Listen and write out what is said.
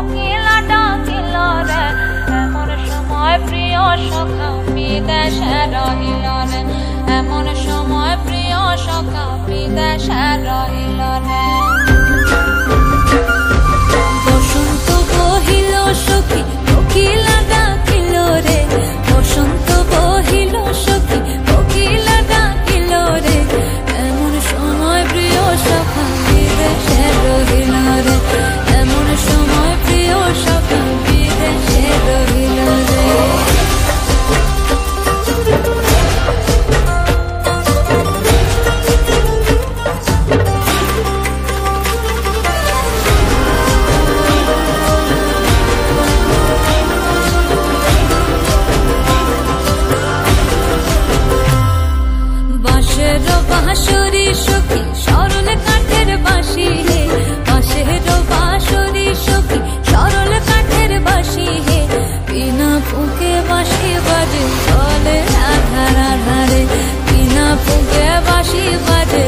কোকিলা ডাকিল রে এমন সময় প্রিয় সখা বিদেশে রহিল রে এমন সময় প্রিয় সখা বিদেশে রহিল রে বসন্ত বহিল সখী কোকিলা ডাকিল রে বসন্ত বহিল সখী কোকিলা ডাকিল রে এমন সময় প্রিয় সখা বিদেশে রহিল রে এমন সময় প্রিয় সখা বিদেশে রহিল রে বাঁশের বাঁশরি সখী সরল কাঠের বাঁশি হে বাঁশের বাঁশরি সখী সরল কাঠের বাঁশি হে বিনা ফুঁকে বাঁশি বাজে চলে আধার আধারে বিনা ফুঁকে বাঁশি বাজে